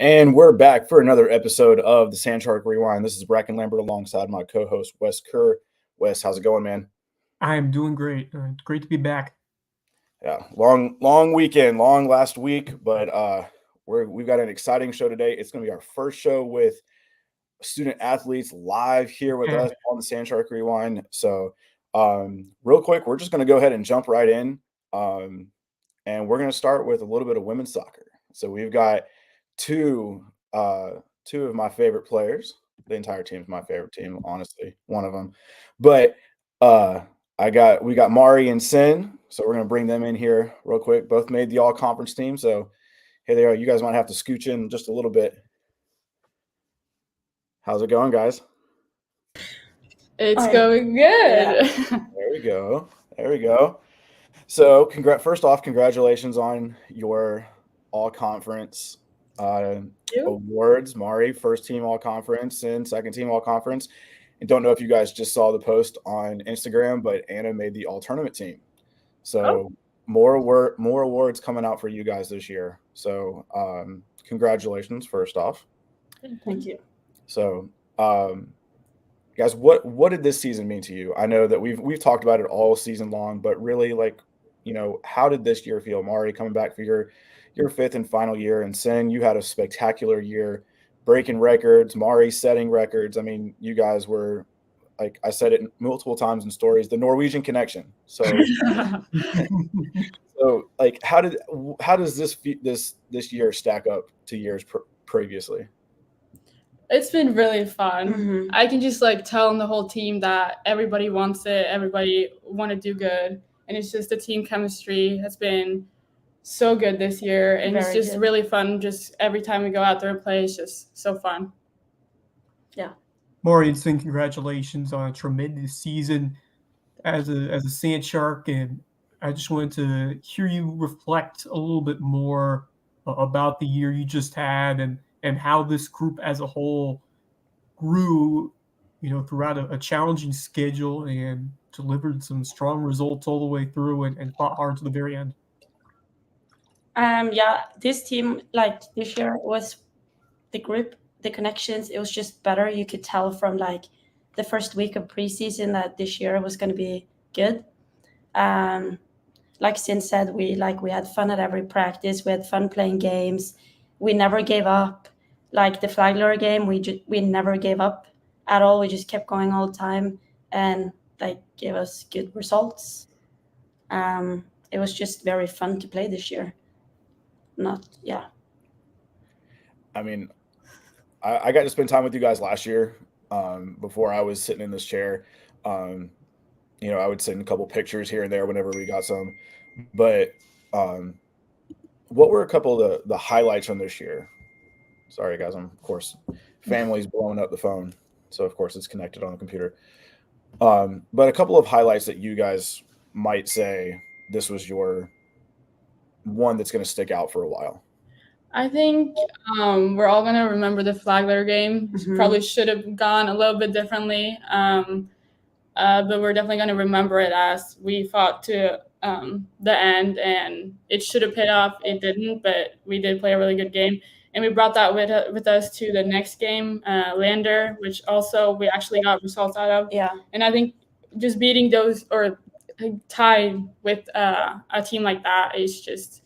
And we're back for another episode of the Sand Shark Rewind. This is Brackin Lambert alongside my co-host Wes Kerr. Wes, how's it going, man? I am doing great. Great to be back. Yeah, long weekend, long last week, but we've got an exciting show today. It's going to be our first show with student athletes live here with us on the Sand Shark Rewind. So, real quick, we're just going to go ahead and jump right in, and we're going to start with a little bit of women's soccer. So we've got two of my favorite players. The entire team is my favorite team, honestly, one of them. But we got Mari and Sin, so we're gonna bring them in here real quick. Both made the all-conference team, so here they are. You guys might have to scooch in just a little bit. How's it going, guys? It's going good. Yeah. There we go. So, first off, congratulations on your all-conference awards. Mari, first team all-conference, and second team all-conference. And don't know if you guys just saw the post on Instagram, but Anna made the all-tournament team. So more awards coming out for you guys this year. So congratulations, first off. Thank you. So guys, what did this season mean to you? I know that we've talked about it all season long, but really, how did this year feel? Mari, coming back for your fifth and final year, and Sin, you had a spectacular year, breaking records, Mari setting records. I mean, you guys were, like I said it multiple times in stories, the Norwegian connection. So, how does this year stack up to years previously? It's been really fun. Mm-hmm. I can just tell on the whole team that everybody wants it. Everybody want to do good, and it's just the team chemistry has been so good this year, and it's just really fun. Just every time we go out there and play, it's just so fun. Yeah. Mari and Sin, congratulations on a tremendous season as a Sand Shark, and I just wanted to hear you reflect a little bit more about the year you just had and how this group as a whole grew, throughout a challenging schedule and delivered some strong results all the way through and fought hard to the very end. This team, this year, was the group, the connections, it was just better. You could tell from the first week of preseason that this year was going to be good. Like Sin said, we had fun at every practice. We had fun playing games. We never gave up. Like the Flagler game, we never gave up at all. We just kept going all the time, and gave us good results. It was just very fun to play this year. I mean, I got to spend time with you guys last year before I was sitting in this chair. I would send a couple pictures here and there whenever we got some. But what were a couple of the highlights from this year? Sorry, guys. Of course, family's blowing up the phone. So, of course, it's connected on the computer. But a couple of highlights that you guys might say this was your one that's going to stick out for a while. I think we're all going to remember the Flagler game. Mm-hmm. Probably should have gone a little bit differently. But we're definitely going to remember it as we fought to the end, and it should have paid off. It didn't, but we did play a really good game. And we brought that with us to the next game, Lambert, which also we actually got results out of. Yeah. And I think just beating those or tied with a team like that is just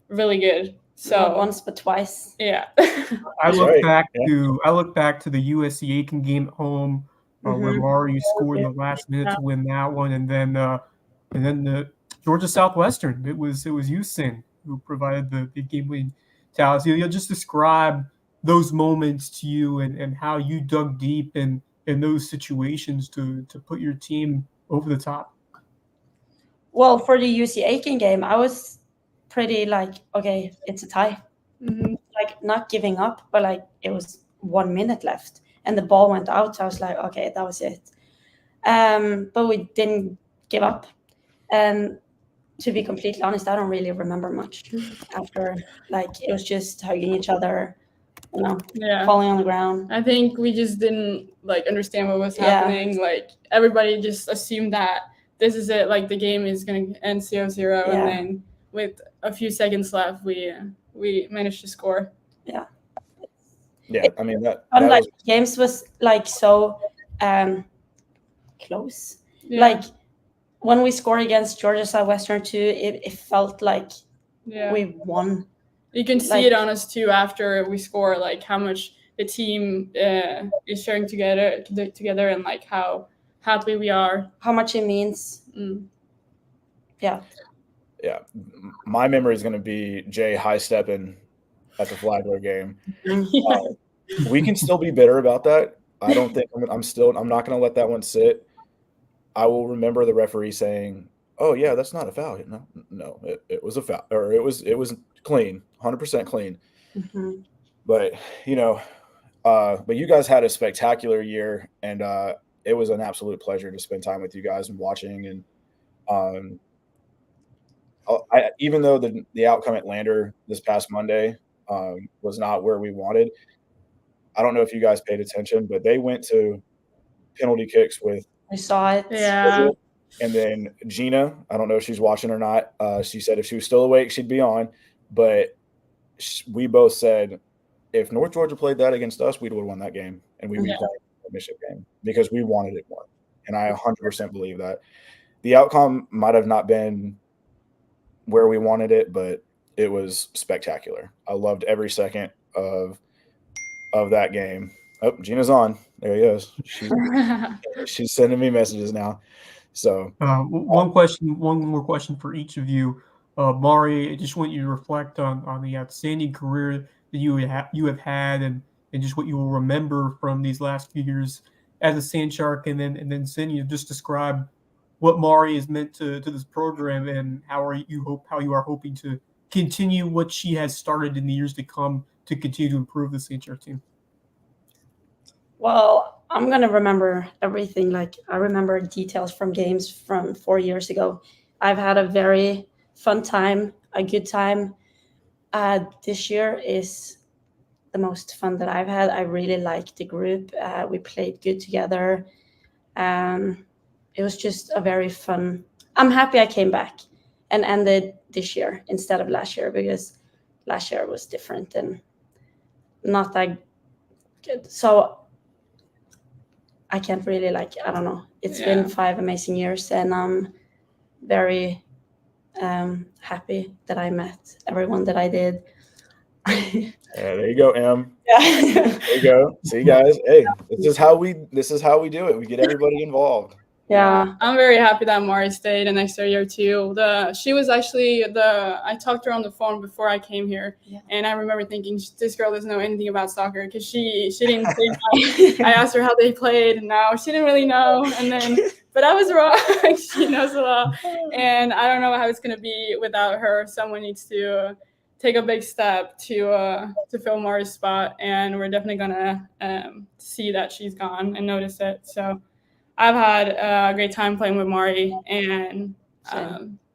really good. So not once but twice. Yeah. I look back to the USC Aiken game at home where Mari scored in the last minute to win that one, and then the Georgia Southwestern. It was you, Sin, who provided the big game winning tallies. You'll just describe those moments to you and how you dug deep in those situations to put your team over the top. Well, for the UC Aiken game, I was pretty okay, it's a tie. Mm-hmm. Not giving up, but it was 1 minute left and the ball went out. So I was okay, that was it. But we didn't give up. And to be completely honest, I don't really remember much after. It was just hugging each other, falling on the ground. I think we just didn't understand what was happening. Everybody just assumed that this is it. The game is going to end 0-0, and then with a few seconds left, we managed to score. Yeah, Yeah, I mean that like was, games was like so close. Yeah. Like when we scored against Georgia Southwestern too, it felt like we won. You can see it on us too after we score, like how much the team is sharing together, and like how happy we are, how much it means. Yeah. My memory is going to be Jay high stepping at the Flagler game. We can still be bitter about that. I don't think I'm not going to let that one sit. I will remember the referee saying, "Oh yeah, that's not a foul." No, it was a foul, or it was clean, 100% clean. But but you guys had a spectacular year, and it was an absolute pleasure to spend time with you guys and watching. And even though the outcome at Lander this past Monday was not where we wanted, I don't know if you guys paid attention, but they went to penalty kicks with. I saw it. Yeah. And then Gina, I don't know if she's watching or not. She said if she was still awake, she'd be on. But we both said if North Georgia played that against us, we'd have won that game, and we'd be playing the Michigan game because we wanted it more. And I 100% believe that. The outcome might have not been where we wanted it, but it was spectacular. I loved every second of that game. Oh, Gina's on. There he is. She's sending me messages now. So one more question for each of you. Mari, I just want you to reflect on the outstanding career that you have had and just what you will remember from these last few years as a Sand Shark, and then Cindy, just describe what Mari has meant to this program and how you are hoping to continue what she has started in the years to come to continue to improve the Sand Shark team. Well, I'm going to remember everything. Like I remember details from games from 4 years ago. I've had a very fun time, a good time. This year is the most fun that I've had. I really liked the group. We played good together. It was just a very fun. I'm happy I came back and ended this year instead of last year, because last year was different and not that good. So I can't really I don't know. It's been 5 amazing years, and I'm very happy that I met everyone that I did. Yeah, there you go, Em. Yeah. There you go. See, guys, hey, this is how we do it. We get everybody involved. Yeah. I'm very happy that Mari stayed an extra year too. She was actually I talked to her on the phone before I came here, and I remember thinking this girl doesn't know anything about soccer because she didn't say much. I asked her how they played, and now she didn't really know. And then, but I was wrong. She knows a lot, and I don't know how it's gonna be without her. Someone needs to take a big step to fill Mari's spot, and we're definitely gonna see that she's gone and notice it. So. I've had a great time playing with Mari, and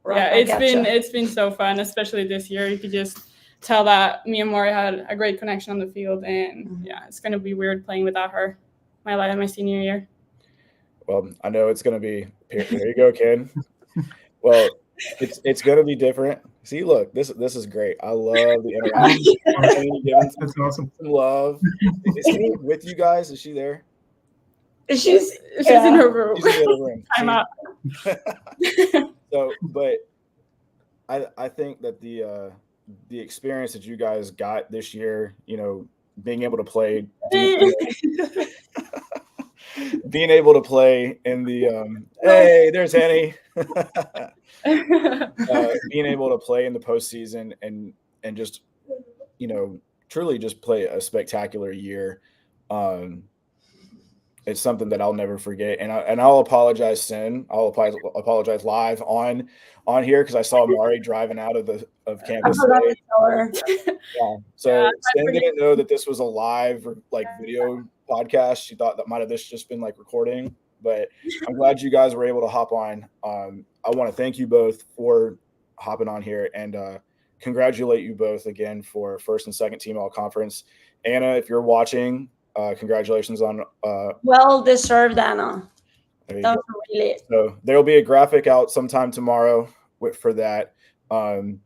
it's been so fun, especially this year. You could just tell that me and Mari had a great connection on the field, and it's going to be weird playing without her my senior year. Well, I know it's going to be. There you go, Ken. Well, it's going to be different. See, look, this is great. I love the interaction. That's awesome. Some love. Is she with you guys? Is she there? She's in her room. She's in the other room. I'm out. So, but I think that the experience that you guys got this year, being able to play, being able to play in the hey, there's Henny. Being able to play in the postseason and just truly just play a spectacular year. It's something that I'll never forget, and I'll apologize, Sin. I'll apologize live on here because I saw Mari driving out of campus. Yeah. So Sin didn't know that this was a live video podcast. She thought that might have just been recording, but I'm glad you guys were able to hop on. I want to thank you both for hopping on here and congratulate you both again for first and second team all conference. Anna, if you're watching. Congratulations on well deserved, Anna. Really. So there'll be a graphic out sometime tomorrow for that. And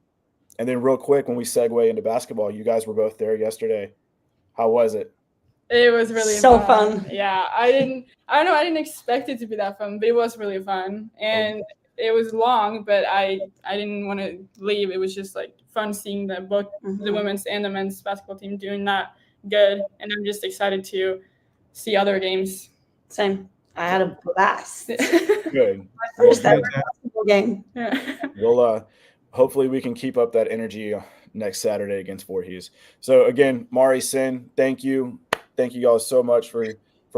then real quick, when we segue into basketball, you guys were both there yesterday. How was it? It was really so fun. Yeah, I didn't expect it to be that fun, but it was really fun. And it was long, but I didn't want to leave. It was just like fun seeing that both the women's and the men's basketball team doing that good. And I'm just excited to see other games. Same. I had a blast. Good. My first ever basketball game. Yeah. Well, hopefully we can keep up that energy next Saturday against Voorhees. So again, Mari, Sin, thank you. Thank you guys so much for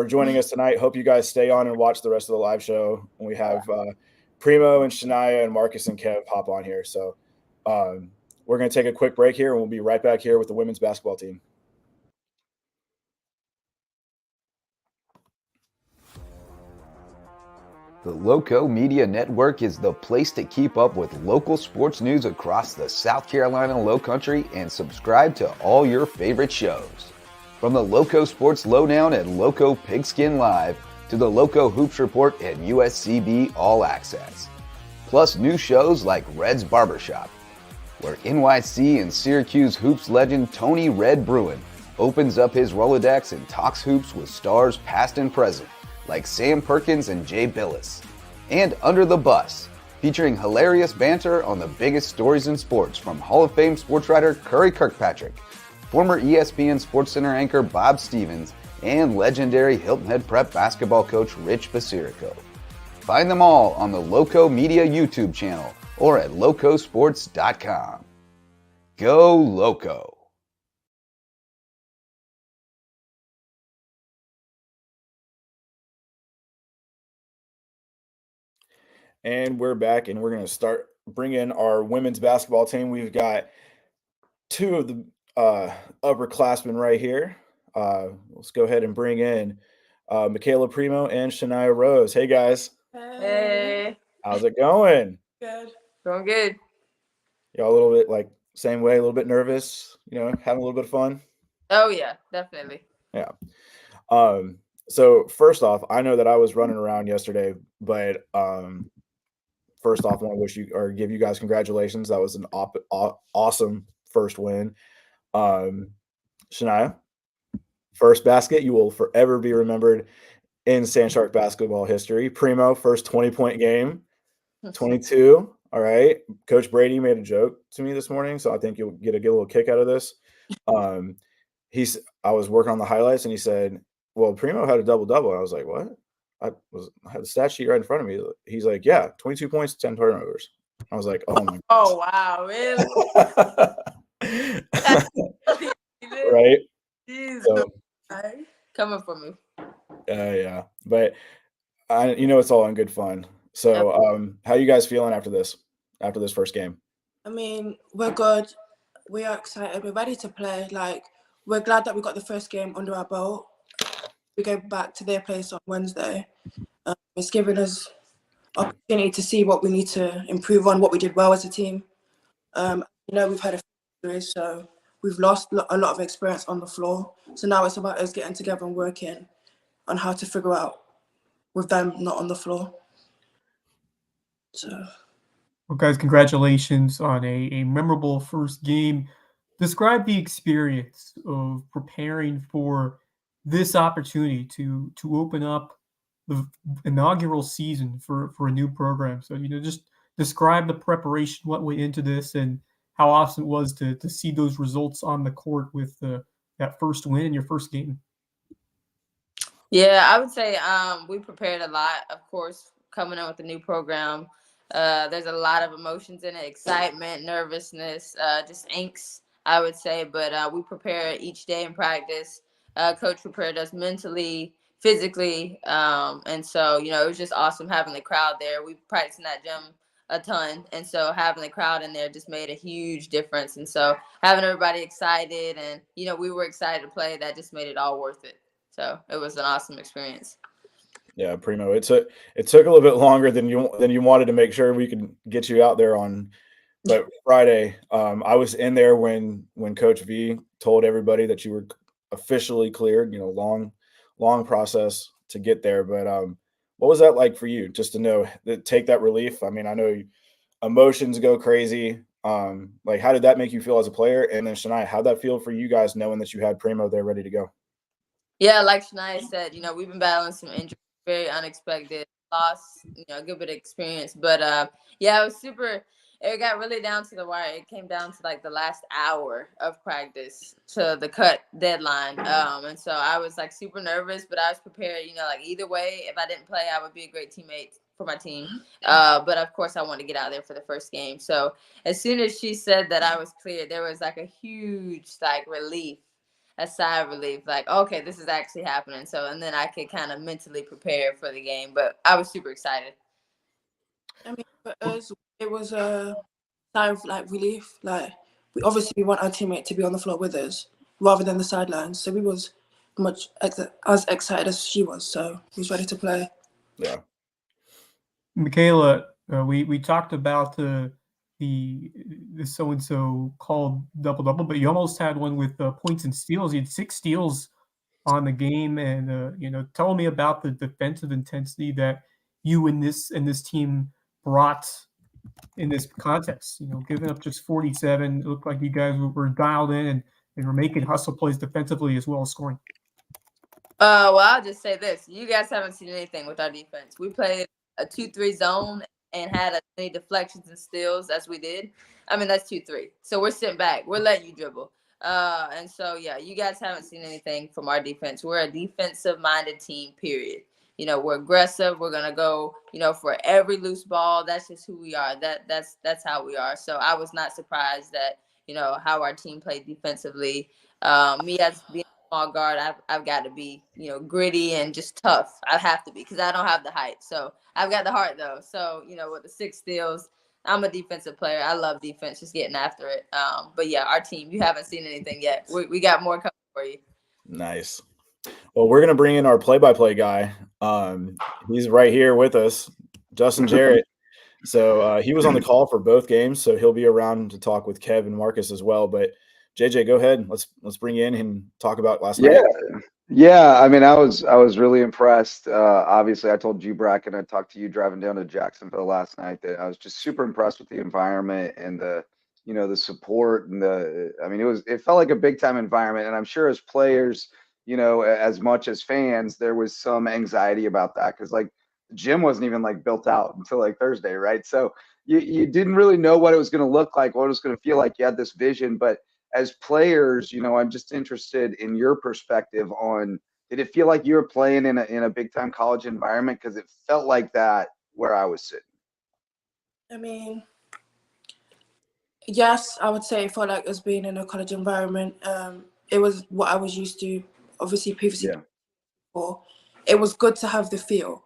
joining us tonight. Hope you guys stay on and watch the rest of the live show. And we have Primo and Shania and Marcus and Kev hop on here. So we're going to take a quick break here, and we'll be right back here with the women's basketball team. The LOWCO Media Network is the place to keep up with local sports news across the South Carolina Lowcountry and subscribe to all your favorite shows. From the LOWCO Sports Lowdown at LOWCO Pigskin Live to the LOWCO Hoops Report at USCB All Access. Plus new shows like Red's Barbershop, where NYC and Syracuse hoops legend Tony Red Bruin opens up his Rolodex and talks hoops with stars past and present, like Sam Perkins and Jay Billis. And Under the Bus, featuring hilarious banter on the biggest stories in sports from Hall of Fame sports writer Curry Kirkpatrick, former ESPN SportsCenter anchor Bob Stevens, and legendary Hilton Head Prep basketball coach Rich Basirico. Find them all on the LOWCO Media YouTube channel or at lowcosports.com. Go LOWCO! And we're back, and we're going to start bringing our women's basketball team. We've got two of the upperclassmen right here. Let's go ahead and bring in Michaela Primo and Shania Rose. Hey, guys. Hey. How's it going? Good. Going good. Y'all a little bit like same way, a little bit nervous, having a little bit of fun? Oh, yeah, definitely. Yeah. So first off, I know that I was running around yesterday, but first off, I want to wish you or give you guys congratulations. That was an awesome first win. Shania, first basket. You will forever be remembered in Sand Shark basketball history. Primo, first 20-point game, 22. All right. Coach Brady made a joke to me this morning, so I think you'll get a little kick out of this. I was working on the highlights, and he said, well, Primo had a double-double. I was like, what? I had the stat sheet right in front of me. He's like, yeah, 22 points, 10 turnovers. I was like, oh, my God. Oh, wow, really? Right? Jeez, So, coming for me. Yeah. But, it's all in good fun. So, how you guys feeling after this first game? I mean, we're good. We are excited. We're ready to play. Like, we're glad that we got the first game under our belt. We go back to their place on Wednesday. It's given us opportunity to see what we need to improve on, what we did well as a team. We've had a few injuries, so we've lost a lot of experience on the floor. So now it's about us getting together and working on how to figure out with them not on the floor. So, well, guys, congratulations on a memorable first game. Describe the experience of preparing for this opportunity to open up the inaugural season for a new program. So, just describe the preparation, what went into this, and how awesome it was to see those results on the court with that first win in your first game. Yeah, I would say we prepared a lot, of course, coming in with a new program. There's a lot of emotions in it, excitement, nervousness, just angst, I would say. But we prepare each day in practice. Coach prepared us mentally, physically. And so, it was just awesome having the crowd there. We practiced in that gym a ton. And so having the crowd in there just made a huge difference. And so having everybody excited and, we were excited to play, that just made it all worth it. So it was an awesome experience. Yeah, Primo. It took a little bit longer than you wanted to make sure we could get you out there but Friday. I was in there when Coach V told everybody that you were officially cleared. Long process to get there. But what was that like for you? Just to take that relief. I mean, I know emotions go crazy. Like, how did that make you feel as a player? And then Shania, how'd that feel for you guys knowing that you had Primo there ready to go? Yeah, like Shania said, we've been battling some injuries, very unexpected loss, a good bit of experience. But yeah, it was super. It got really down to the wire. It came down to like the last hour of practice to the cut deadline. And so I was like super nervous, but I was prepared. Like either way, if I didn't play, I would be a great teammate for my team. But of course, I wanted to get out there for the first game. So as soon as she said that I was cleared, there was like a huge like relief. A sigh of relief, like, okay, this is actually happening. So, and then I could kind of mentally prepare for the game, but I was super excited. I mean, for us, it was a sigh of like relief. Like, we obviously want our teammate to be on the floor with us rather than the sidelines. So we was as excited as she was. So we was ready to play. Yeah. Michaela, we talked about the so-and-so called double-double, but you almost had one with points and steals. You had 6 steals on the game, and tell me about the defensive intensity that you and this team brought in this contest. Giving up just 47, it looked like you guys were dialed in and were making hustle plays defensively as well as scoring. Well, I'll just say this: you guys haven't seen anything with our defense. We played a 2-3 zone and had as many deflections and steals as we did. I mean, that's 2-3. So we're sitting back. We're letting you dribble. And so, yeah, you guys haven't seen anything from our defense. We're a defensive-minded team, period. We're aggressive. We're going to go, for every loose ball. That's just who we are. That's how we are. So I was not surprised that, how our team played defensively. Me as being small guard, I've got to be, gritty and just tough. I have to be because I don't have the height. So I've got the heart, though. So, with the 6 steals, I'm a defensive player. I love defense, just getting after it. But, yeah, our team, you haven't seen anything yet. We got more coming for you. Nice. Well, we're going to bring in our play-by-play guy. He's right here with us, Justin Jarrett. So he was on the call for both games, so he'll be around to talk with Kev and Marcus as well. But JJ, go ahead. Let's bring you in and talk about last night. Yeah. I mean, I was really impressed. Obviously, I told you, Brackin, I talked to you driving down to Jacksonville last night that I was just super impressed with the environment and the support and it felt like a big time environment. And I'm sure as players, as much as fans, there was some anxiety about that because like the gym wasn't even like built out until like Thursday, right? So you didn't really know what it was going to look like, what it was going to feel like. You had this vision, but as players, I'm just interested in your perspective on, did it feel like you were playing in a big time college environment? Because it felt like that where I was sitting. I mean, yes, I would say it felt like us being in a college environment. It was what I was used to, obviously previously. Yeah. It was good to have the feel.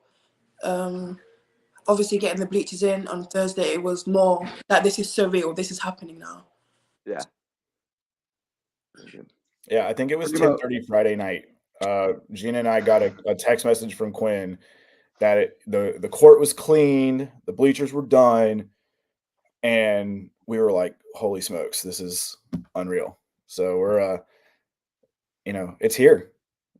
Obviously getting the bleachers in on Thursday, it was more that this is surreal. This is happening now. Yeah. Yeah, I think it was 10:30 Friday night. Gina and I got a text message from Quinn that the court was cleaned, the bleachers were done, and we were like, "Holy smokes, this is unreal!" So we're, it's here.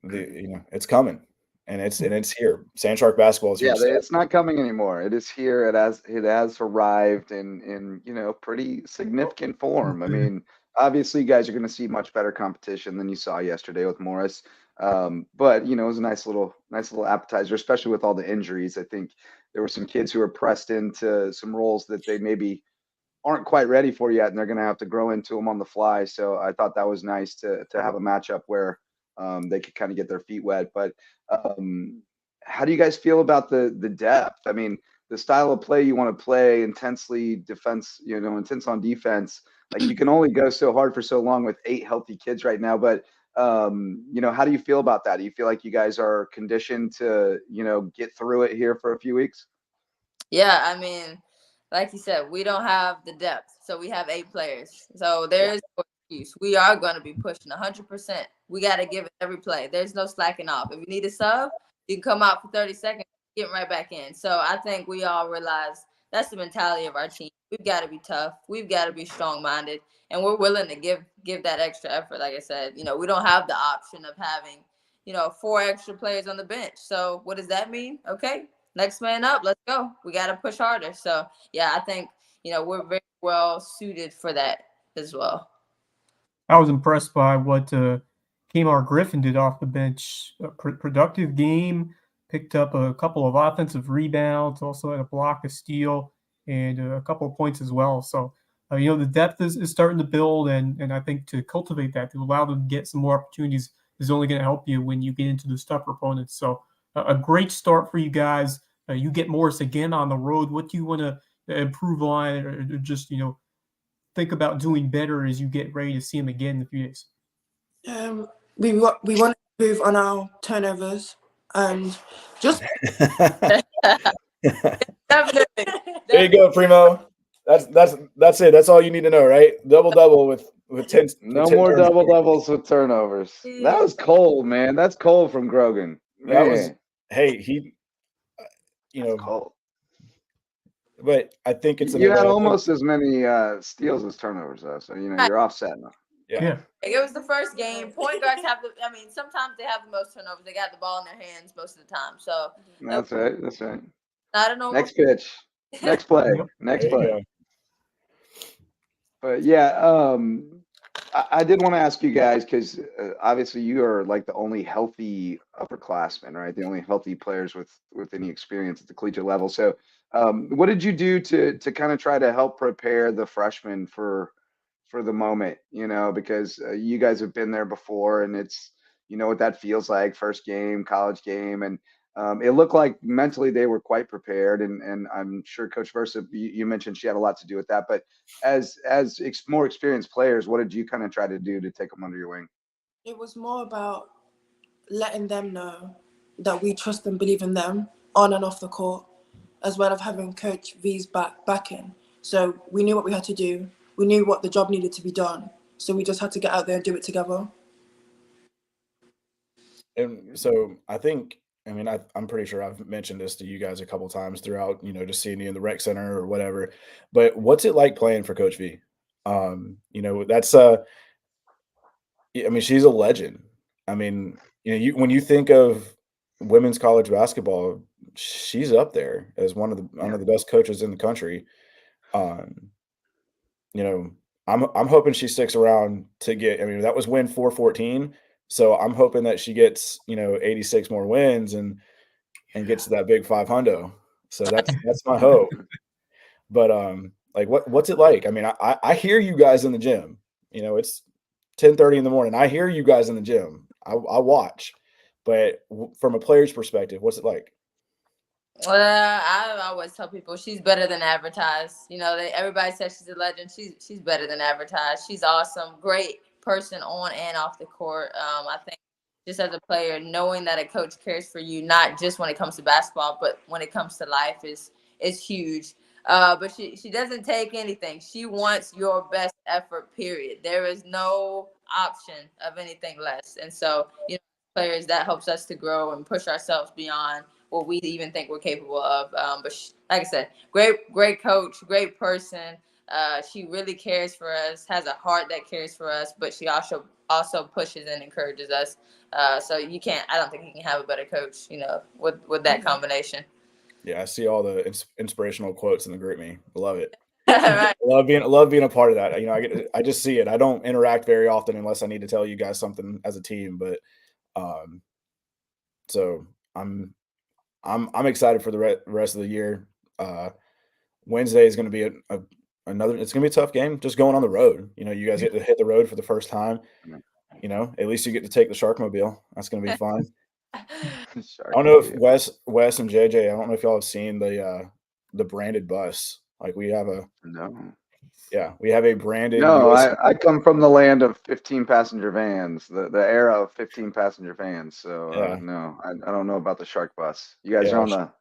It's coming, and it's here. Sand Shark basketball is here. Yeah, it's not coming anymore. It is here. It has arrived in pretty significant form. I mean, obviously, you guys are going to see much better competition than you saw yesterday with Morris. But it was a nice little appetizer, especially with all the injuries. I think there were some kids who were pressed into some roles that they maybe aren't quite ready for yet, and they're going to have to grow into them on the fly. So I thought that was nice to have a matchup where they could kind of get their feet wet. But how do you guys feel about the depth? I mean, the style of play you want to play, intensely intense on defense. Like you can only go so hard for so long with 8 healthy kids right now. But how do you feel about that? Do you feel like you guys are conditioned to get through it here for a few weeks? Yeah, I mean, like you said, we don't have the depth, so we have 8 players. So there's no excuse. We are going to be pushing 100%. We got to give it every play. There's no slacking off. If you need a sub, you can come out for 30 seconds, get right back in. So I think we all realize that's the mentality of our team. We've got to be tough. We've got to be strong-minded, and we're willing to give that extra effort. Like I said, we don't have the option of having, 4 extra players on the bench. So what does that mean? Okay, next man up. Let's go. We got to push harder. So, yeah, I think, we're very well suited for that as well. I was impressed by what Kmar Griffin did off the bench. A productive game, picked up a couple of offensive rebounds, also had a block, a steal, and a couple of points as well. So, the depth is starting to build, and I think to cultivate that, to allow them to get some more opportunities is only going to help you when you get into those tougher opponents. So a great start for you guys. You get Morris again on the road. What do you want to improve on, or just, think about doing better as you get ready to see him again in a few days? We want to improve on our turnovers and just Definitely. There you go, Primo. That's it. That's all you need to know, right? Double with 10. No more double doubles with turnovers. That was cold, man. That's cold from Grogan. Man. That was he. That's cold. But I think it's you had almost as many steals as turnovers, though. So you're offset now. Yeah. It was the first game. Point guards sometimes they have the most turnovers. They got the ball in their hands most of the time. So that's right. That's right. Not a normal. Next pitch. Next play. Next play. But yeah, I did want to ask you guys, because obviously you are like the only healthy upperclassmen, right? The only healthy players with any experience at the collegiate level. So what did you do to kind of try to help prepare the freshmen for the moment, because you guys have been there before, and it's, what that feels like, first game, college game. And it looked like mentally they were quite prepared. And I'm sure Coach Versa, you mentioned she had a lot to do with that. But as more experienced players, what did you kind of try to do to take them under your wing? It was more about letting them know that we trust and believe in them on and off the court, as well as having Coach V's back in. So we knew what we had to do. We knew what the job needed to be done. So we just had to get out there and do it together. And so I think, I'm pretty sure I've mentioned this to you guys a couple times throughout, just seeing you in the rec center or whatever. But what's it like playing for Coach V? That's she's a legend. When you think of women's college basketball, she's up there as one of the best coaches in the country. I'm hoping she sticks around to get. That was win 414. So I'm hoping that she gets 86 more wins and gets to that big 500. So that's my hope. But what's it like? I hear you guys in the gym. It's 10:30 in the morning. I hear you guys in the gym. I watch. But from a player's perspective, what's it like? I always tell people she's better than advertised. Everybody says she's a legend. She's better than advertised. She's awesome. Great person on and off the court. I think just as a player, knowing that a coach cares for you, not just when it comes to basketball, but when it comes to life is huge. But she doesn't take anything. She wants your best effort, period. There is no option of anything less. And so, players, that helps us to grow and push ourselves beyond what we even think we're capable of. But like I said, great coach, great person. She really cares for us, has a heart that cares for us, but she also pushes and encourages us. So I don't think you can have a better coach, with that combination. Yeah, I see all the inspirational quotes in the group me. Love it. Right. Love being a part of that. I just see it. I don't interact very often unless I need to tell you guys something as a team. But so I'm excited for the rest of the year. Wednesday is going to be another. It's going to be a tough game. Just going on the road. You guys get to hit the road for the first time. At least you get to take the Sharkmobile. That's going to be fun. I don't know if Wes and JJ. I don't know if y'all have seen the branded bus. Like we have a we have a branded. No, I come from the land of 15 passenger vans, the era of 15 passenger vans. So no, I don't know about the Shark bus. You guys are on the,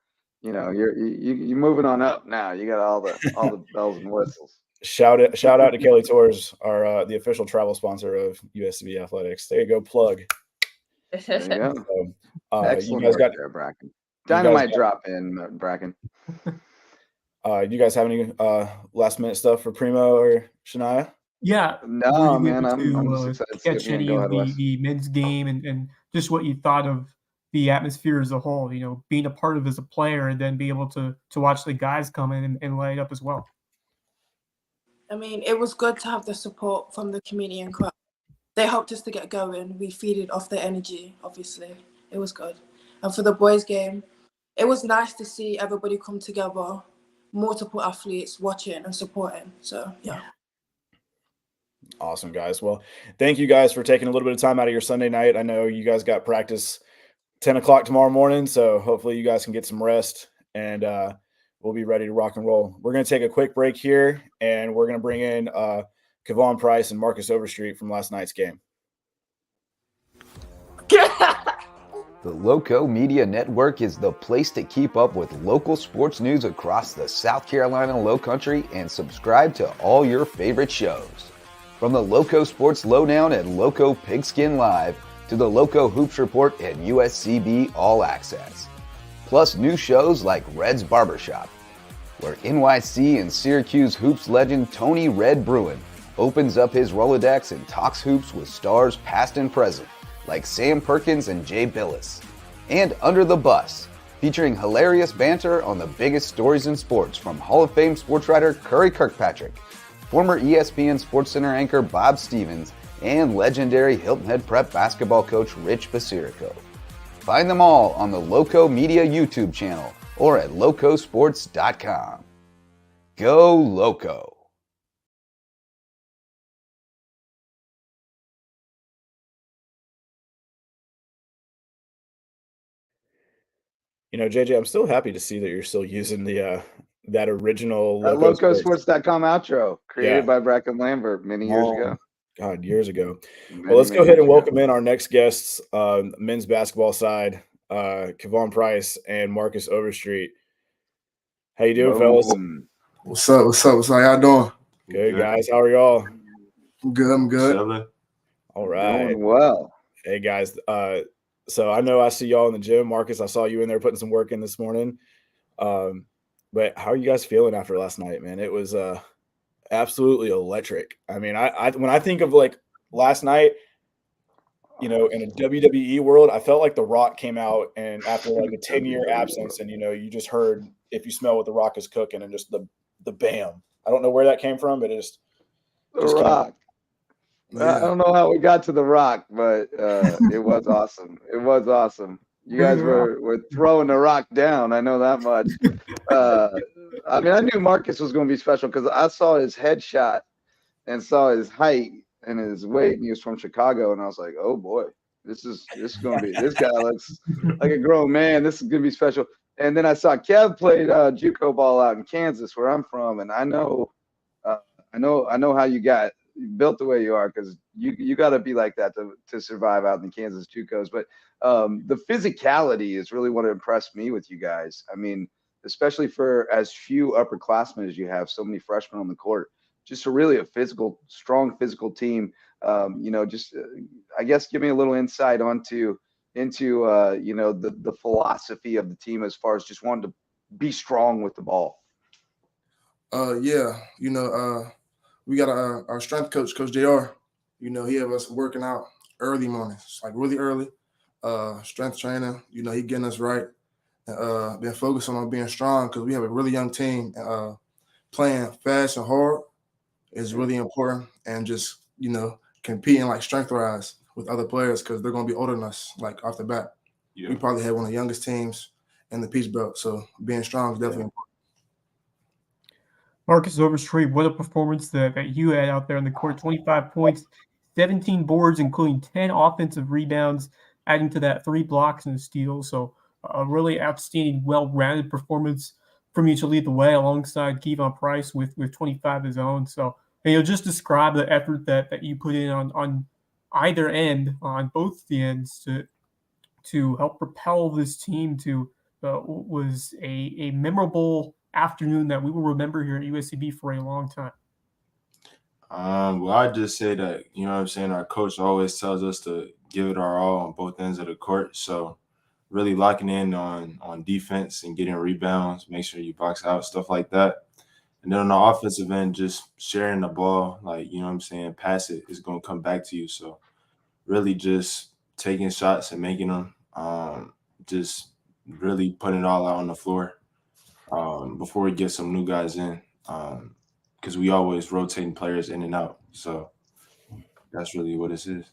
you're moving on up now. You got all the bells and whistles. Shout out to Kelly Tours, our the official travel sponsor of USCB Athletics. There you go, plug. There you go. So, excellent you guys work there, Brackin. Dynamite drop in, Brackin. You guys have any last minute stuff for Primo or Shania? Yeah. No, man. I'm just excited to catch any of the men's game and just what you thought of the atmosphere as a whole, being a part of as a player, and then be able to watch the guys come in and light up as well. It was good to have the support from the community and crowd. they helped us to get going. We feeded off their energy, obviously. It was good. And for the boys' game, it was nice to see everybody come together, multiple athletes watching and supporting. So, yeah. Awesome, guys. Well, thank you guys for taking a little bit of time out of your Sunday night. I know you guys got practice 10 o'clock tomorrow morning, so hopefully you guys can get some rest, and we'll be ready to rock and roll. We're going to take a quick break here, and we're going to bring in Kevon Price and Marcus Overstreet from last night's game. The LOWCO Media Network is the place to keep up with local sports news across the South Carolina Lowcountry and subscribe to all your favorite shows. From the LOWCO Sports Lowdown at LOWCO Pigskin Live to the LOWCO Hoops Report at USCB All Access. Plus new shows like Red's Barbershop, where NYC and Syracuse hoops legend Tony Red Bruin opens up his Rolodex and talks hoops with stars past and present, like Sam Perkins and Jay Billis. And Under the Bus, featuring hilarious banter on the biggest stories in sports from Hall of Fame sports writer Curry Kirkpatrick, former ESPN SportsCenter anchor Bob Stevens, and legendary Hilton Head Prep basketball coach Rich Basirico. Find them all on the LOWCO Media YouTube channel or at lowcosports.com. Go LOWCO! You know, JJ, I'm still happy to see that you're still using the that original LOWCOsports.com outro created by Brackin Lambert many years ago. God, years ago. Well, let's go ahead and welcome in our next guests, men's basketball side, Kevon Price and Marcus Overstreet. How you doing, fellas? What's up? What's up? What's up? How y'all doing? Good, guys. How are y'all? I'm good. I'm good. All right. Doing well. Hey, guys. So I know I see y'all in the gym. Marcus, I saw you in there putting some work in this morning. But how are you guys feeling after last night, man? It was absolutely electric. I mean, I when I think of like last night, you know, in a WWE world, I felt like The Rock came out and after like a 10-year absence, and you know, you just heard "If You Smell What the Rock Is Cooking" and just the bam. I don't know where that came from, but it just Rock. I don't know how we got to The Rock, but it was awesome. It was awesome. You guys were throwing The Rock down. I know that much. I mean, I knew Marcus was going to be special because I saw his headshot and saw his height and his weight, and he was from Chicago, and I was like, oh boy, this is going to be. This guy looks like a grown man. This is going to be special. And then I saw Kev played JUCO ball out in Kansas, where I'm from, and I know how you got built the way you are, because you got to be like that to survive out in the Kansas JUCOs. But the physicality is really what impressed me with you guys. I mean, especially for as few upperclassmen as you have, so many freshmen on the court, just really a strong physical team. You know, just I guess give me a little insight into you know, the philosophy of the team as far as just wanting to be strong with the ball. Yeah, you know, we got our strength coach, Coach JR. You know, he have us working out early mornings, like really early. Strength training, you know, he getting us right. Been focusing on being strong because we have a really young team. Playing fast and hard is really important, and just, you know, competing like strength-wise with other players because they're going to be older than us, like off the bat. Yeah. We probably had one of the youngest teams in the Peach Belt, so being strong is definitely important. Marcus Overstreet, what a performance that you had out there on the court. 25 points, 17 boards, including 10 offensive rebounds, adding to that 3 blocks and a steal. So a really outstanding, well-rounded performance from you to lead the way alongside Kevon Price with 25 of his own. So, you know, just describe the effort that you put in on either end, on both the ends, to help propel this team to was a memorable afternoon that we will remember here at USCB for a long time. Well, I just say that, you know what I'm saying, our coach always tells us to give it our all on both ends of the court. So really locking in on defense and getting rebounds, make sure you box out, stuff like that. And then on the offensive end, just sharing the ball, like, you know what I'm saying, pass it, it's going to come back to you. So really just taking shots and making them, just really putting it all out on the floor before we get some new guys in, because we always rotating players in and out. So that's really what it is.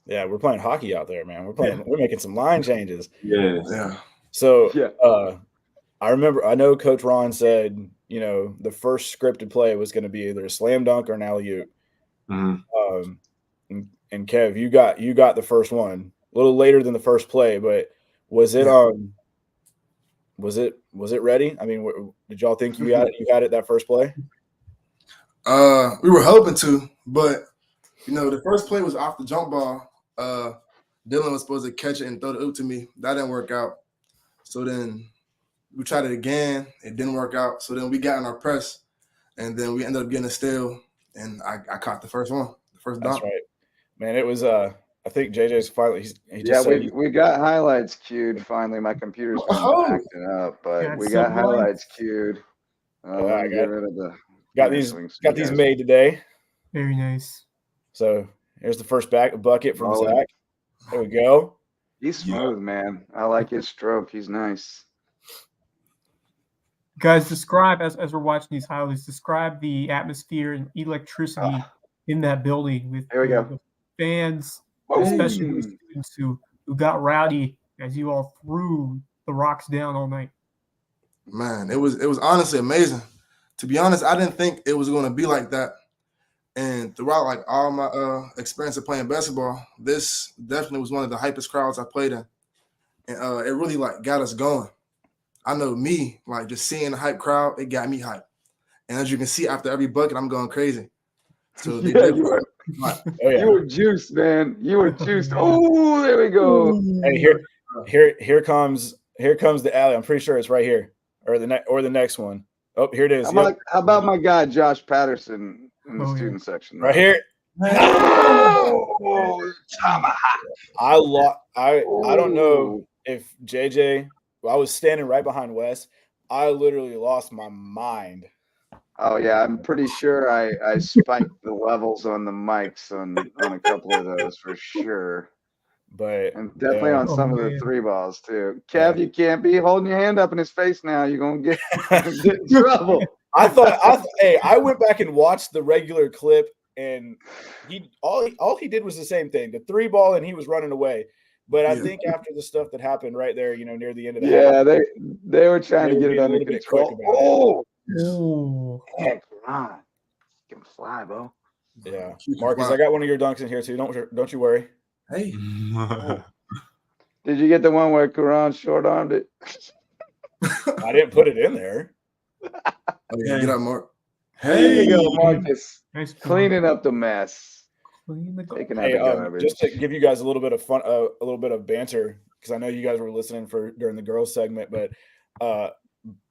Yeah, we're playing hockey out there, man. We're making some line changes. Yeah. So I know Coach Ron said, the first scripted play was going to be either a slam dunk or an alley-oop. And Kev, you got the first one a little later than the first play, but was it was it ready? I mean, did y'all think you had it that first play? We were hoping to, but the first play was off the jump ball. Dylan was supposed to catch it and throw the oop to me. That didn't work out. So then we tried it again. It didn't work out. So then we got in our press, and then we ended up getting a steal, and I caught the first one, the first dunk. That's right, man. It was I think JJ's finally. We got highlights queued. Finally, my computer's been acting up, but we got highlights queued. Got these made today. Very nice. So here's the first bucket from Zach. There we go. He's smooth, man. I like his stroke. He's nice. Guys, describe as we're watching these highlights. Describe the atmosphere and electricity in that building with the fans, especially the students who got rowdy as you all threw the rocks down all night. Man, it was honestly amazing. To be honest, I didn't think it was going to be like that. And throughout all my experience of playing basketball, this definitely was one of the hypest crowds I played in. And it really got us going. I know me, just seeing the hype crowd, it got me hyped. And as you can see, after every bucket, I'm going crazy. So you were juiced, man. You were juiced. Oh, there we go. Hey, here comes the alley. I'm pretty sure it's right here, or the next one. Oh, here it is. How about my guy Josh Patterson in the student section? Right here. Oh, I don't know if JJ. I was standing right behind Wes. I literally lost my mind. Oh yeah, I'm pretty sure I spiked the levels on the mics on a couple of those for sure. And definitely on some of the three balls too. Kev, you can't be holding your hand up in his face now. You're gonna get in trouble. I went back and watched the regular clip, and all he did was the same thing, the three ball, and he was running away. But I think after the stuff that happened right there, near the end of the half, they were trying to get it under control. Oh, heck, on. You can fly, bro. Yeah, Marcus, I got one of your dunks in here too. Don't you worry. Hey. Did you get the one where Karan short-armed it? I didn't put it in there. Get up, Mark. Hey, there you go, Marcus. Nice cleaning up the mess. Just to give you guys a little bit of fun, a little bit of banter, because I know you guys were listening during the girls segment, but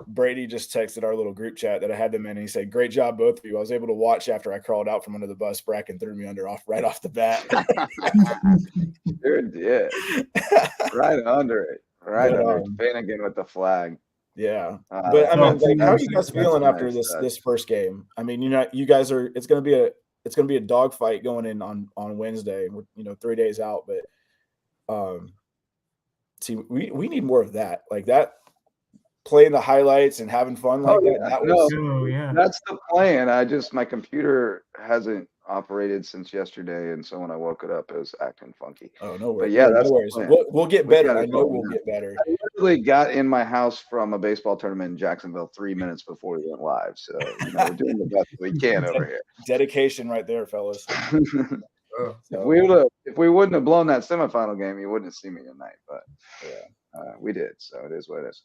Brady just texted our little group chat that I had them in, and he said, "Great job, both of you. I was able to watch after I crawled out from under the bus. Brackin threw me right off the bat." Dude, yeah, right under it, under Finnegan with the flag. Yeah, but I mean, how are you guys feeling after this first game? I mean, you guys are. It's going to be a dogfight going in on Wednesday. We're 3 days out, but see, we need more of that, playing the highlights and having fun that. That's the plan. My computer hasn't operated since yesterday, and so when I woke it up, it was acting funky. Oh, no worries. But yeah, that's no worries. We'll get better. I know we'll get better. I literally got in my house from a baseball tournament in Jacksonville 3 minutes before we went live. So we're doing the best we can over here. Dedication right there, fellas. If we wouldn't have blown that semifinal game, you wouldn't have seen me tonight. But we did, so it is what it is.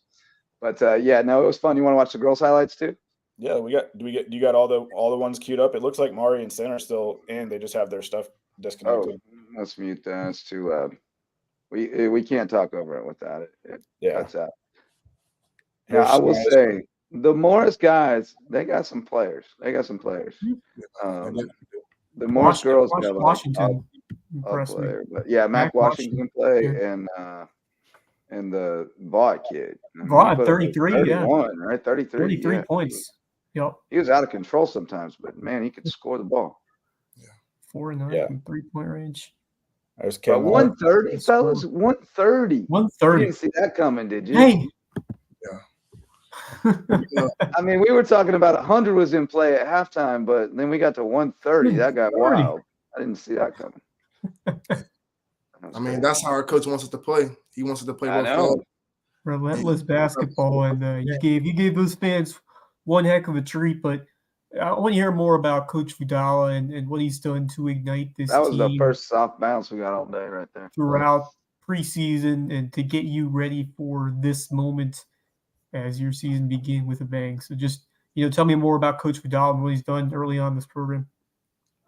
But it was fun. You want to watch the girls' highlights too? Yeah, do you got all the ones queued up? It looks like Mari and Sin are still in. They just have their stuff disconnected. Oh, let's mute that. It's too we can't talk over it without it. That's out. Yeah, I will say the Morris guys, they got some players. The Morris girls got Washington. A player. But yeah, Mac Washington play and the Vaught kid. Vaught 33, 31, right? 33 points. Yep. He was out of control sometimes, but man, he could score the ball. 4 and 9 from 3-point range. There's 130, fellas. 130. 130. You didn't see that coming, did you? Hey. I mean, we were talking about 100 was in play at halftime, but then we got to 130. That got wild. I didn't see that coming. I mean, that's how our coach wants us to play. He wants us to play rough. Relentless basketball, and you gave those fans one heck of a treat. But I want to hear more about Coach Vidala and what he's done to ignite this team. That was the first soft bounce we got all day right there. Throughout preseason and to get you ready for this moment as your season begins with a bang. So just, tell me more about Coach Vidal and what he's done early on in this program.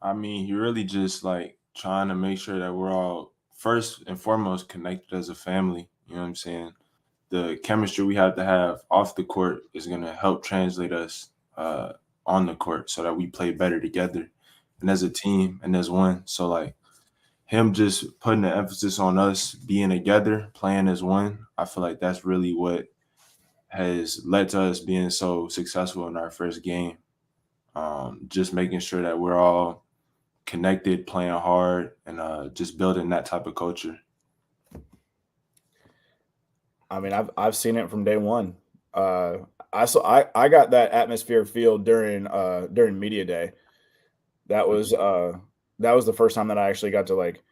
I mean, he really just like trying to make sure that we're all first and foremost connected as a family. You know what I'm saying? The chemistry we have to have off the court is going to help translate us on the court so that we play better together and as a team and as one. So like him just putting the emphasis on us being together, playing as one, I feel like that's really what has led to us being so successful in our first game. Just making sure that we're all connected, playing hard, and just building that type of culture. I mean, I've seen it from day one. I got that atmosphere feel during media day. That was the first time that I actually got to like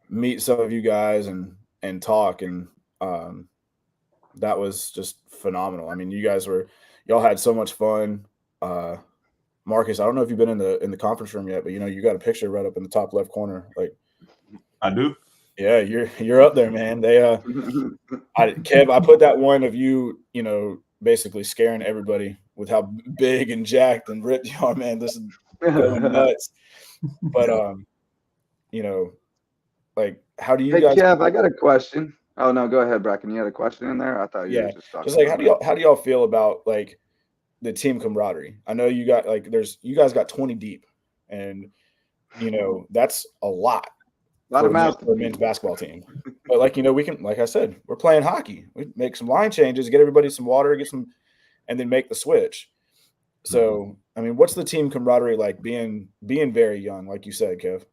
meet some of you guys and talk, and that was just phenomenal. I mean, y'all had so much fun. Marcus, I don't know if you've been in the conference room yet, but you got a picture right up in the top left corner. Like, I do. Yeah, you're up there, man. Kev, I put that one of you, basically scaring everybody with how big and jacked and ripped you are, man. This is going nuts. But like, how do you guys? Kev, I got a question. Oh no, go ahead, Brackin. You had a question in there? I thought you were just talking. Just like how do y'all feel about like the team camaraderie? I know you got you guys got 20 deep, and that's a lot. A lot of mouths for a men's basketball team. But we can, like I said, we're playing hockey. We make some line changes, get everybody some water, and then make the switch. So, I mean, what's the team camaraderie like being very young, like you said, Kev?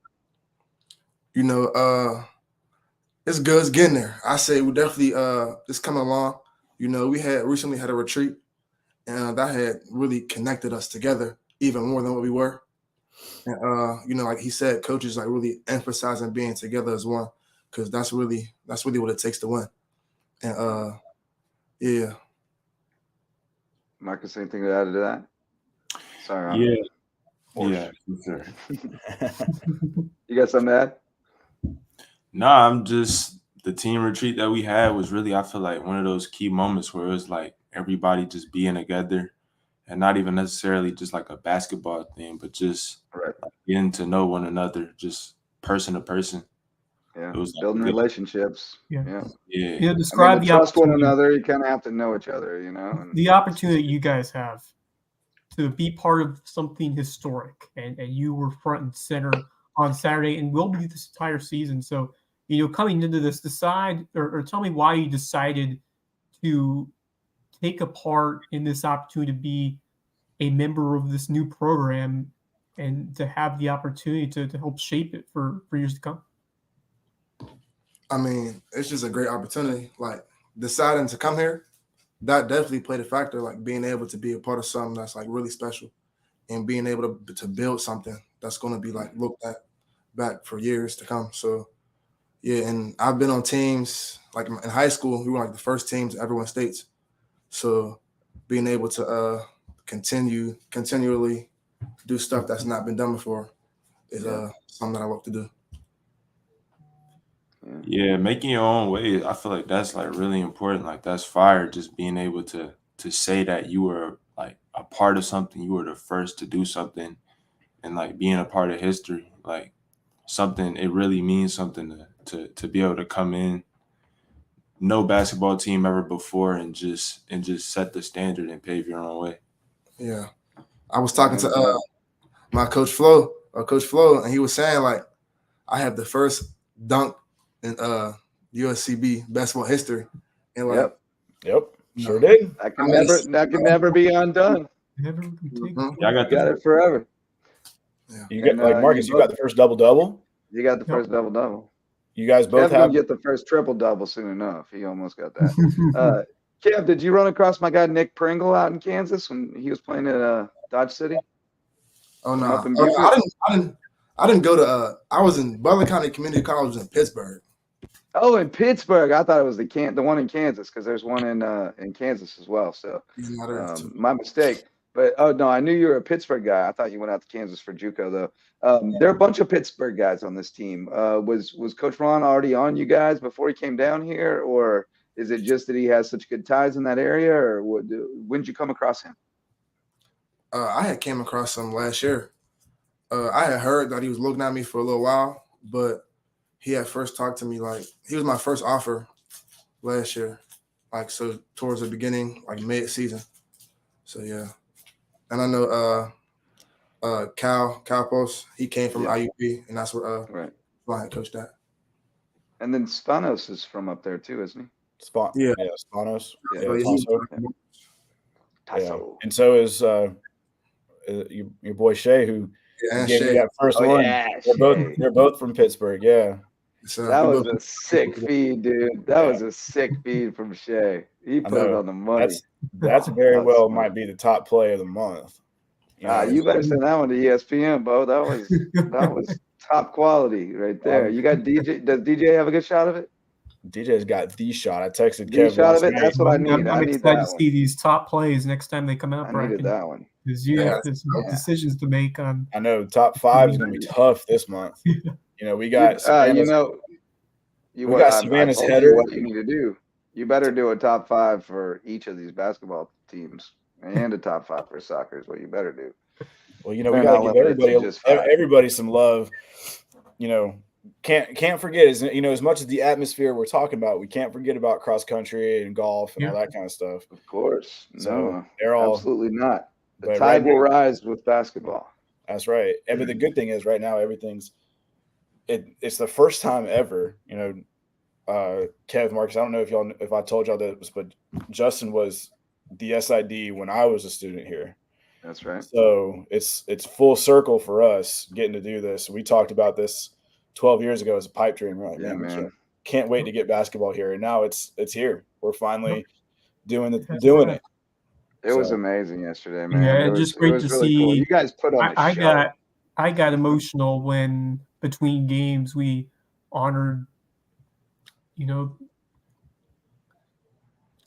It's good. It's getting there. I say we definitely it's coming along. We had recently had a retreat, and that had really connected us together even more than what we were. And like he said, coaches like really emphasizing being together as one, because that's really what it takes to win. And yeah. Marcus, anything to add to that? Sorry. Yeah, for sure. You got something to add? No, I'm just the team retreat that we had was really, I feel like, one of those key moments where it was like everybody just being together. And not even necessarily just like a basketball thing, but just getting to know one another, just person to person. Yeah, it was building relationships. Yeah. Describe the trust one another. You kind of have to know each other, And the opportunity you guys have to be part of something historic, and you were front and center on Saturday, and will be this entire season. So, coming into this, decide or tell me why you decided to take a part in this opportunity to be a member of this new program and to have the opportunity to help shape it for years to come. I mean, it's just a great opportunity. Like deciding to come here, that definitely played a factor. Like being able to be a part of something that's like really special, and being able to build something that's going to be like looked at back for years to come. So yeah, and I've been on teams like in high school. We were like the first team to ever win states. So being able to continually do stuff that's not been done before is something that I love to do. Yeah, making your own way, I feel like that's like really important. Like that's fire, just being able to say that you were like a part of something, you were the first to do something, and like being a part of history, like something, it really means something to be able to come in. No basketball team ever before and just set the standard and pave your own way. Yeah. I was talking to my Coach Flo, and he was saying like I have the first dunk in USCB basketball history. And like Yep. Sure did. That can never be undone. I got it forever. Yeah. You got Marcus, you got the first double-double? You got the first double-double. You guys both Kev's gonna get the first triple-double soon enough. He almost got that. Kev, did you run across my guy Nick Pringle out in Kansas when he was playing at Dodge City? Oh no, I didn't go to. I was in Butler County Community College in Pittsburgh. Oh, in Pittsburgh. I thought it was the one in Kansas because there's one in Kansas as well. So my mistake. But no, I knew you were a Pittsburgh guy. I thought you went out to Kansas for JUCO though. There are a bunch of Pittsburgh guys on this team. Was Coach Ron already on you guys before he came down here, or is it just that he has such good ties in that area, or when did you come across him? I had came across him last year. I had heard that he was looking at me for a little while, but he had first talked to me like he was my first offer last year, like so towards the beginning, like mid-season. So yeah, and I know Cal Post, he came from IUP, and that's where I had coached at. And then Spanos is from up there too, isn't he? Spanos. Yeah. And so is your boy Shay, who gave me that first one. Yeah, they're both from Pittsburgh. Yeah. That was a sick feed, dude. That was a sick feed from Shay. He put it on the money. That's very well might be the top play of the month. You better send that one to ESPN, Bo. That was top quality right there. You got DJ. Does DJ have a good shot of it? DJ's got the shot. I texted Kev. Shot of it. That's what I need. I'm excited to see these top plays next time they come out. I needed that one. Because you have some decisions to make on. I know top 5 is going to be tough this month. We got. We got Savannah's header. What you need to do? You better do a top 5 for each of these basketball teams and a top 5 for soccer is what you better do. Well, we got to give everybody some love. Can't forget as much as the atmosphere we're talking about, we can't forget about cross country and golf and all that kind of stuff. Of course. So they're all absolutely not. The tide will rise with basketball. That's right. But the good thing is right now everything's it's the first time ever, Kev, Marcus, I don't know if I told y'all this, but Justin was the SID when I was a student here. That's right. So it's full circle for us getting to do this. We talked about this 12 years ago as a pipe dream. We're like, man, can't wait to get basketball here. And now it's here. We're finally doing it. It was amazing yesterday, man. Yeah, it's just great to really see. Cool. You guys put on a show. I got emotional when between games we honored,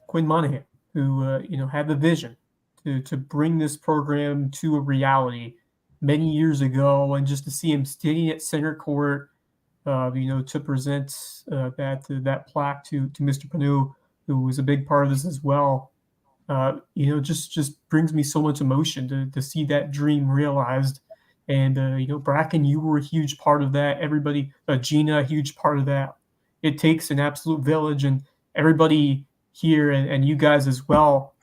Quinn Monahan, who had the vision to bring this program to a reality many years ago, and just to see him standing at center court, to present that plaque to Mr. Panu, who was a big part of this as well. Just brings me so much emotion to see that dream realized. And, Brackin, you were a huge part of that. Everybody, Gina, a huge part of that. It takes an absolute village, and everybody here and you guys as well,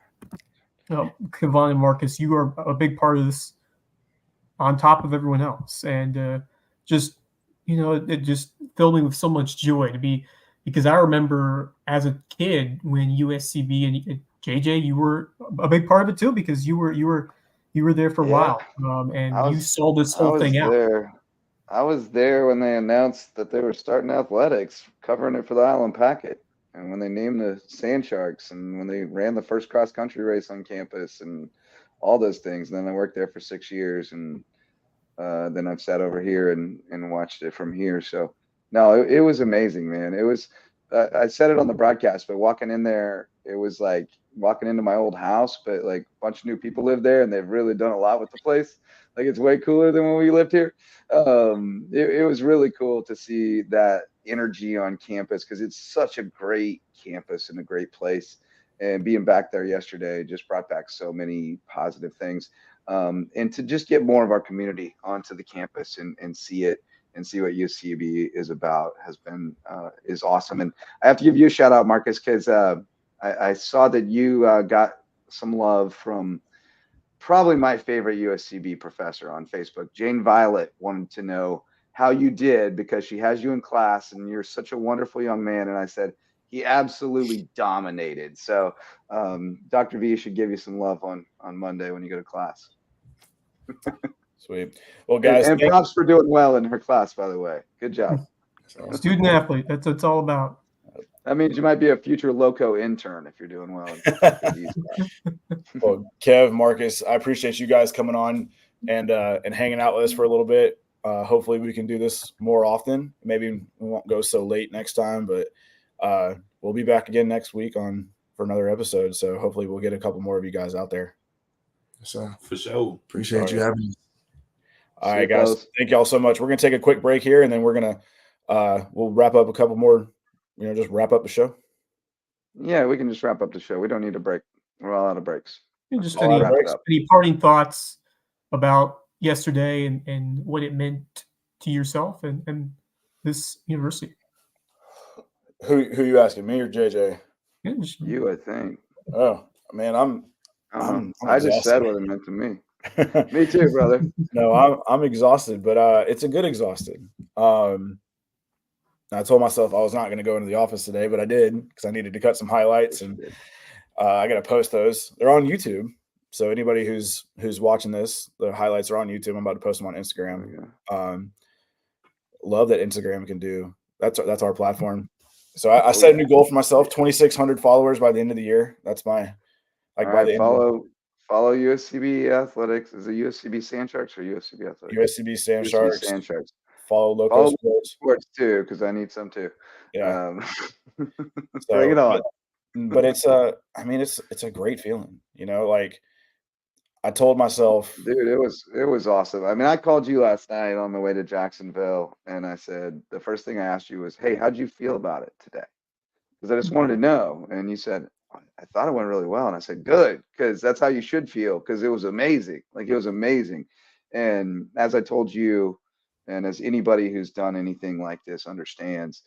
Kevon and Marcus, you are a big part of this on top of everyone else. And it just filled me with so much joy because I remember as a kid when USCB and JJ, you were a big part of it too, because you were there for a while, and you saw this whole thing out. I was there when they announced that they were starting athletics, covering it for the Island Packet, and when they named the Sand Sharks, and when they ran the first cross country race on campus, and all those things. And then I worked there for 6 years, and then I've sat over here and watched it from here. So no, it was amazing, man. It was. I said it on the broadcast, but walking in there, it was like walking into my old house, but like a bunch of new people live there, and they've really done a lot with the place. Like, it's way cooler than when we lived here. It was really cool to see that energy on campus, because it's such a great campus and a great place. And being back there yesterday just brought back so many positive things. And to just get more of our community onto the campus and see it and see what USCB is about is awesome. And I have to give you a shout out, Marcus, because I saw that you got some love from probably my favorite USCB professor on Facebook. Jane Violet wanted to know how you did, because she has you in class and you're such a wonderful young man. And I said, he absolutely dominated. So Dr. V should give you some love on Monday when you go to class. Sweet. Well, guys, and props for doing well in her class, by the way. Good job. Student athlete. That's what it's all about. That means you might be a future LOWCO intern if you're doing well. Well, Kev, Marcus, I appreciate you guys coming on and hanging out with us for a little bit. Hopefully we can do this more often. Maybe we won't go so late next time, but we'll be back again next week for another episode. So hopefully we'll get a couple more of you guys out there. So For sure. appreciate you having us. All right, guys. Thank y'all so much. We're gonna take a quick break here, and then we're gonna we'll wrap up a couple more. Just wrap up the show. Yeah, we can just wrap up the show. We don't need a break. We're all out of breaks. Just any parting thoughts about yesterday and what it meant to yourself and this university? Who you asking, me or JJ? You, I think. Oh man, I just said what it meant to me. Me too, brother. No, I'm exhausted, but it's a good exhausted. I told myself I was not going to go into the office today, but I did because I needed to cut some highlights, and I got to post those. They're on YouTube, so anybody who's watching this, the highlights are on YouTube. I'm about to post them on Instagram. Love that Instagram can do. That's our platform. So I set a new goal for myself: 2,600 followers by the end of the year. That's my follow USCB Athletics. Is it USCB Sand Sharks or USCB Athletics? USCB Sand Sharks. Sand Sharks. Follow LOWCO Sports too, because I need some too. Yeah. Bring it on. But it's it's a great feeling, like I told myself, dude, it was awesome. I mean, I called you last night on the way to Jacksonville, and I said, the first thing I asked you was, hey, how'd you feel about it today? Because I just wanted to know. And you said, I thought it went really well. And I said, good, because that's how you should feel, because it was amazing. Like, it was amazing. And as I told you, and as anybody who's done anything like this understands,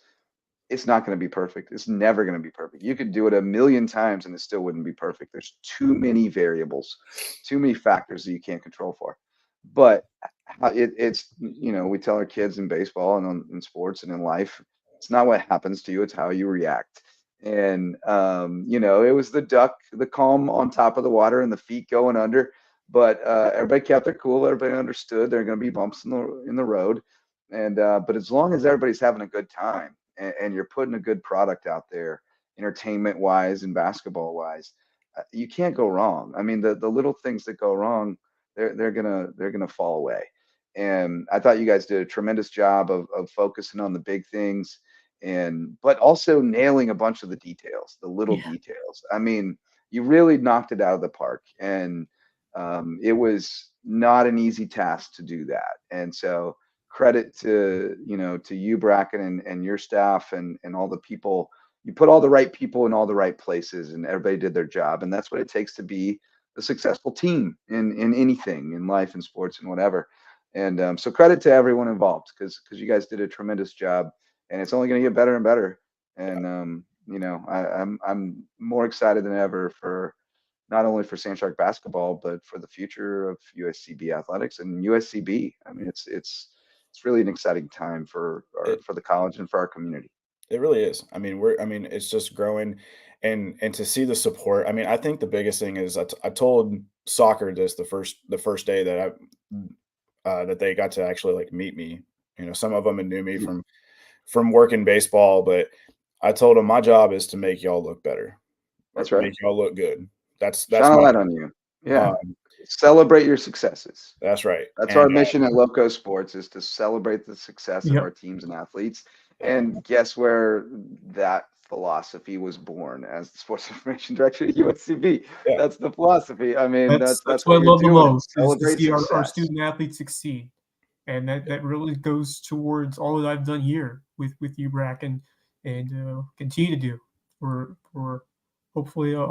it's not going to be perfect. It's never going to be perfect. You could do it 1,000,000 times and it still wouldn't be perfect. There's too many variables, too many factors that you can't control for. But it's, we tell our kids in baseball and in sports and in life, it's not what happens to you, it's how you react. And, it was the calm on top of the water and the feet going under. But everybody kept their cool. Everybody understood there are going to be bumps in the road, but as long as everybody's having a good time and you're putting a good product out there, entertainment wise and basketball wise, you can't go wrong. I mean, the little things that go wrong, they're gonna fall away. And I thought you guys did a tremendous job of focusing on the big things, but also nailing a bunch of the details, the little details. I mean, you really knocked it out of the park, and it was not an easy task to do that. And so credit to you, Brackin, and your staff and all the people. You put all the right people in all the right places, and everybody did their job. And that's what it takes to be a successful team in anything, in life and sports and whatever. And so credit to everyone involved, because you guys did a tremendous job, and it's only going to get better and better. And I'm more excited than ever for not only for Sand Shark basketball, but for the future of USCB athletics and USCB. I mean, it's really an exciting time for the college and for our community. It really is. I mean, it's just growing, and to see the support. I mean, I think the biggest thing is I told soccer this the first day that that they got to actually like meet me. Some of them knew me from working baseball, but I told them my job is to make y'all look better. That's right. Make y'all look good. That's shine a light on you. Yeah. Celebrate your successes. That's right. That's our mission at LOWCO Sports, is to celebrate the success of our teams and athletes. And guess where that philosophy was born? As the sports information director at USCB. Yeah. That's the philosophy. I mean, that's what I love the most, is to see our student athletes succeed. And that really goes towards all that I've done here with you, Brackin, and continue to do for hopefully a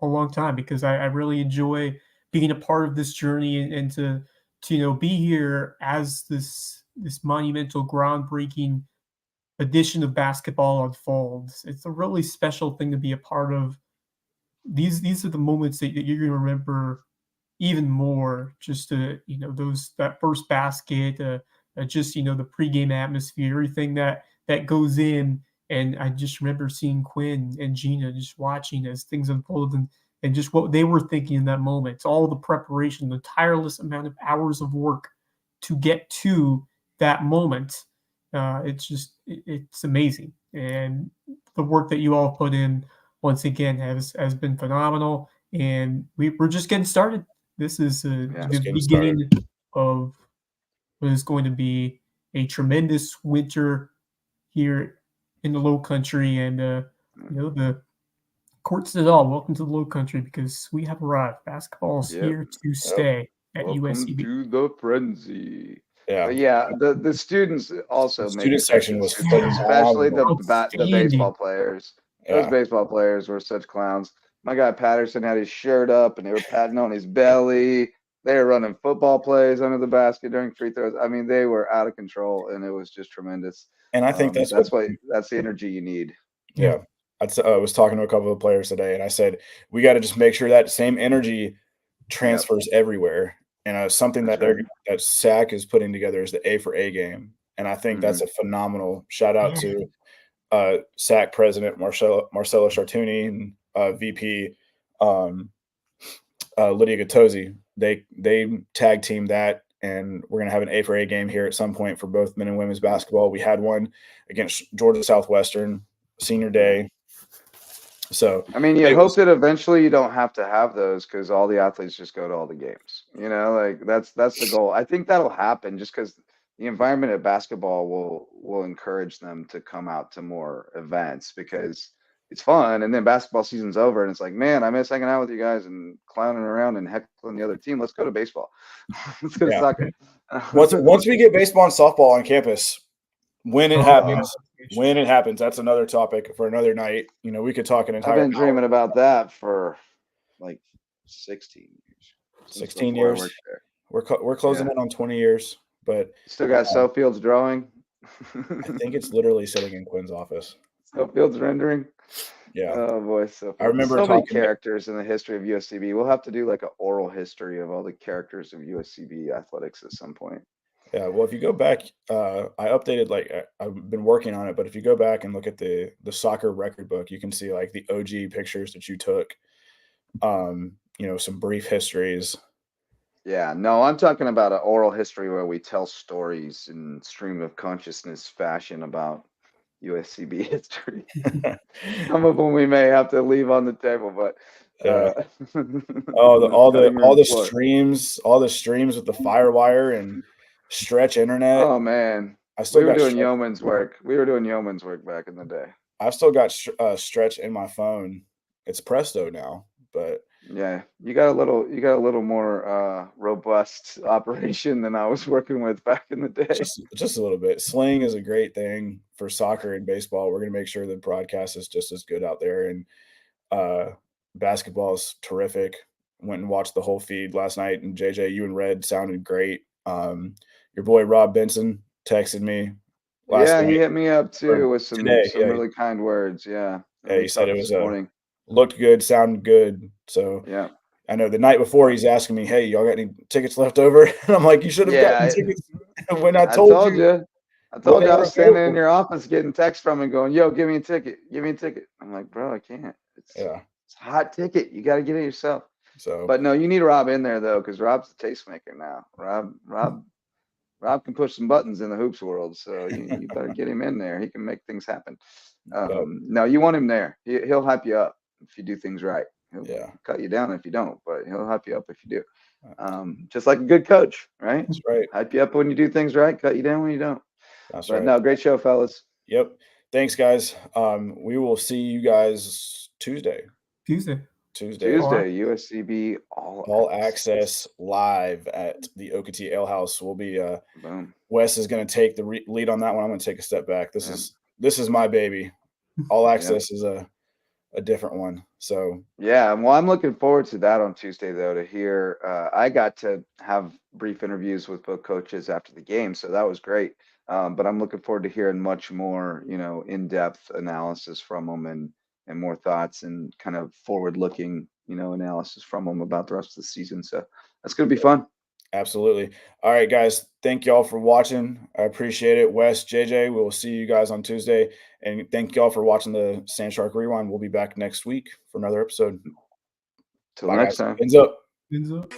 long time, because I really enjoy being a part of this journey and to be here as this monumental, groundbreaking edition of basketball unfolds. It's a really special thing to be a part of. These are the moments that you're going to remember even more. Just that first basket, just the pregame atmosphere, everything that goes in. And I just remember seeing Quinn and Gina just watching as things unfolded, and just what they were thinking in that moment. It's all the preparation, the tireless amount of hours of work to get to that moment. It's amazing. And the work that you all put in, once again, has been phenomenal. And we're just getting started. This is the beginning of but it's going to be a tremendous winter here in the Low Country, and the court says it all. Welcome to the Low Country, because we have arrived. Basketball's here to stay at USCB. To the frenzy. Yeah. But yeah, the students also The make student it such section a was success, especially phenomenal. the baseball players. Those Yeah. baseball players were such clowns. My guy Patterson had his shirt up, and they were patting on his belly. They were running football plays under the basket during free throws. I mean, they were out of control, and it was just tremendous. And I think that's the energy you need. Yeah. I was talking to a couple of players today, and I said, we got to just make sure that same energy transfers everywhere. And something that that SAC is putting together is the A for A game. And I think that's a phenomenal shout out to SAC president Marcella Chartuni and VP Lydia Gattosi. They tag team that, and we're going to have an A for A game here at some point for both men and women's basketball. We had one against Georgia Southwestern senior day. So I mean, you hope that eventually you don't have to have those, because all the athletes just go to all the games. You know, like that's the goal. I think that'll happen just because the environment of basketball will encourage them to come out to more events, because it's fun. And then basketball season's over, and it's like, man, I miss hanging out with you guys and clowning around and heckling the other team. Let's go to baseball. Let's go to soccer. Once we get baseball and softball on campus, when it happens, that's another topic for another night. You know, we could talk an entire. I've been dreaming about that for like 16 years. 16 years. We're closing in on 20 years, but still got Sofield's drawing. I think it's literally sitting in Quinn's office. Sofield's rendering. Yeah. Oh boy, so I remember so many characters in the history of USCB. We'll have to do like an oral history of all the characters of USCB athletics at some point. Yeah, well, if you go back, I updated, like I've been working on it, but if you go back and look at the soccer record book, you can see like the OG pictures that you took, you know, some brief histories. Yeah, no, I'm talking about an oral history where we tell stories in stream of consciousness fashion about USCB history. Some of them we may have to leave on the table, but all the streams with the Firewire and Stretch internet. Oh man, we were doing yeoman's work. We were doing yeoman's work back in the day. I've still got Stretch in my phone. It's Presto now, but yeah, you got a little more robust operation than I was working with back in the day. Just a little bit. Sling is a great thing for soccer and baseball. We're going to make sure the broadcast is just as good out there, and basketball is terrific. Went and watched the whole feed last night, and JJ, you and Red sounded great. Your boy Rob Benson texted me last night. He hit me up too with some really kind words. Yeah, he said it was looked good, sounded good. So yeah, I know the night before he's asking me, "Hey, y'all got any tickets left over?" And I'm like, "You should have gotten tickets when I told you." I told you I was standing in your office getting texts from him going, "Yo, give me a ticket, give me a ticket." I'm like, "Bro, I can't. It's a hot ticket. You got to get it yourself." So, but no, you need Rob in there though, because Rob's the tastemaker now. Rob can push some buttons in the hoops world, so you better get him in there. He can make things happen. No, you want him there. He'll hype you up if you do things right. He'll cut you down if you don't, but he'll hype you up if you do. Just like a good coach, right? That's right. Hype you up when you do things right, cut you down when you don't. That's right. No, great show, fellas. Yep. Thanks, guys. We will see you guys Tuesday, USCB All Access live at the Okatee Ale House. We'll be Wes is going to take the lead on that one. I'm going to take a step back. This is my baby. All Access is a different one. So yeah, well, I'm looking forward to that on Tuesday though, to hear I got to have brief interviews with both coaches after the game, so that was great. But I'm looking forward to hearing much more, in-depth analysis from them and more thoughts and kind of forward-looking, analysis from them about the rest of the season. So that's going to be fun. Absolutely. All right, guys. Thank y'all for watching. I appreciate it. Wes, JJ, we will see you guys on Tuesday. And thank y'all for watching the Sand Shark Rewind. We'll be back next week for another episode. Till next time. Ends up. Ends up.